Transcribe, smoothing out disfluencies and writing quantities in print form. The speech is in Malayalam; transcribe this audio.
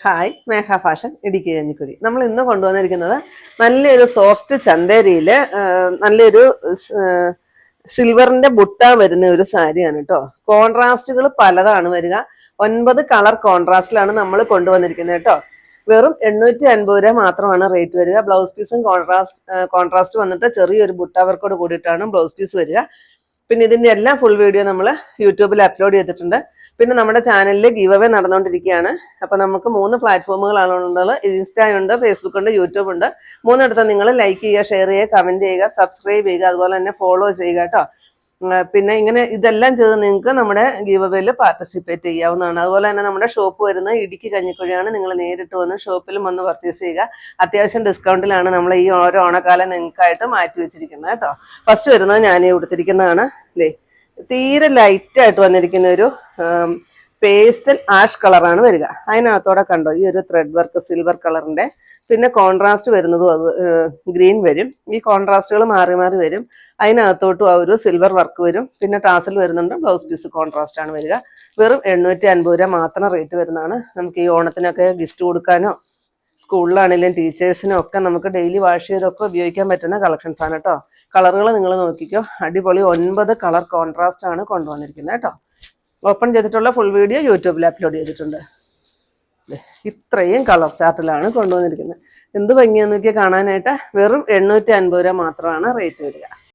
ഹായ് മേഘ ഫാഷൻ ഇടുക്കി കഞ്ഞിക്കുരി. നമ്മൾ ഇന്ന് കൊണ്ടുവന്നിരിക്കുന്നത് നല്ലൊരു സോഫ്റ്റ് ചന്തേരിയിൽ നല്ലൊരു സിൽവറിന്റെ ബുട്ട വരുന്ന ഒരു സാരിയാണ് കേട്ടോ. കോൺട്രാസ്റ്റുകൾ പലതാണ് വരിക. 9 കളർ കോൺട്രാസ്റ്റിലാണ് നമ്മൾ കൊണ്ടുവന്നിരിക്കുന്നത് കേട്ടോ. വെറും 850 രൂപ മാത്രമാണ് റേറ്റ് വരിക. ബ്ലൗസ് പീസും കോൺട്രാസ്റ്റ് വന്നിട്ട് ചെറിയൊരു ബുട്ട വർക്കോട് കൂടിയിട്ടാണ് ബ്ലൗസ് പീസ് വരിക. പിന്നെ ഇതിന്റെ എല്ലാം ഫുൾ വീഡിയോ നമ്മൾ യൂട്യൂബിൽ അപ്ലോഡ് ചെയ്തിട്ടുണ്ട്. പിന്നെ നമ്മുടെ ചാനലിൽ ഗീവ് അവേ നടന്നുകൊണ്ടിരിക്കുകയാണ്. അപ്പൊ നമുക്ക് 3 പ്ലാറ്റ്ഫോമുകളാണ് ഉള്ളത്. ഇൻസ്റ്റാ ഉണ്ട്, ഫേസ്ബുക്ക് ഉണ്ട്, യൂട്യൂബ് ഉണ്ട്. മൂന്നിടത്ത് നിങ്ങൾ ലൈക്ക് ചെയ്യുക, ഷെയർ ചെയ്യുക, കമന്റ് ചെയ്യുക, സബ്സ്ക്രൈബ് ചെയ്യുക, അതുപോലെ തന്നെ ഫോളോ ചെയ്യുക കേട്ടോ. പിന്നെ ഇങ്ങനെ ഇതെല്ലാം ചെയ്ത് നിങ്ങൾക്ക് നമ്മുടെ ഗീവ് അവേയിൽ പാർട്ടിസിപ്പേറ്റ് ചെയ്യാവുന്നതാണ്. അതുപോലെ തന്നെ നമ്മുടെ ഷോപ്പ് വരുന്നത് ഇടുക്കി കഞ്ഞിക്കുഴിയാണ്. നിങ്ങൾ നേരിട്ട് വന്ന് ഷോപ്പിലും വന്ന് പർച്ചേസ് ചെയ്യുക. അത്യാവശ്യം ഡിസ്കൗണ്ടിലാണ് നമ്മൾ ഈ ഓരോ ഓണക്കാലം നിങ്ങൾക്കായിട്ട് മാറ്റി വെച്ചിരിക്കുന്നത് കേട്ടോ. ഫസ്റ്റ് വരുന്നത് ഞാൻ കൊടുത്തിരിക്കുന്നതാണ്. അല്ലേ, തീരെ ലൈറ്റായിട്ട് വന്നിരിക്കുന്ന ഒരു പേസ്റ്റൽ ആഷ് കളറാണ് വരിക. അതിനകത്തോടെ കണ്ടോ ഈ ഒരു ത്രെഡ് വർക്ക് സിൽവർ കളറിന്റെ. പിന്നെ കോൺട്രാസ്റ്റ് വരുന്നതും അത് ഗ്രീൻ വരും. ഈ കോൺട്രാസ്റ്റുകൾ മാറി മാറി വരും. അതിനകത്തോട്ടും ആ ഒരു സിൽവർ വർക്ക് വരും. പിന്നെ ടാസൽ വരുന്നുണ്ട്. ബ്ലൗസ് പീസ് കോൺട്രാസ്റ്റ് ആണ് വരിക. വെറും 850 രൂപ മാത്രം റേറ്റ് വരുന്നതാണ്. നമുക്ക് ഈ ഓണത്തിനൊക്കെ ഗിഫ്റ്റ് കൊടുക്കാനോ സ്കൂളിലാണെങ്കിലും ടീച്ചേഴ്സിനും ഒക്കെ നമുക്ക് ഡെയിലി വാഷ് ചെയ്തൊക്കെ ഉപയോഗിക്കാൻ പറ്റുന്ന കളക്ഷൻസ് ആണ് കേട്ടോ. കളറുകൾ നിങ്ങൾ നോക്കിക്കോ, അടിപൊളി 9 കളർ കോൺട്രാസ്റ്റ് ആണ് കൊണ്ടുവന്നിരിക്കുന്നത് കേട്ടോ. ഓപ്പൺ ചെയ്തിട്ടുള്ള ഫുൾ വീഡിയോ യൂട്യൂബിൽ അപ്ലോഡ് ചെയ്തിട്ടുണ്ട്. ഇത്രയും കളർ ചാർട്ടിലാണ് കൊണ്ടുവന്നിരിക്കുന്നത്. എന്ത് ഭംഗിയാന്ന് നോക്കിയാൽ കാണാനായിട്ട്. വെറും 850 രൂപ മാത്രമാണ് റേറ്റ് വരിക.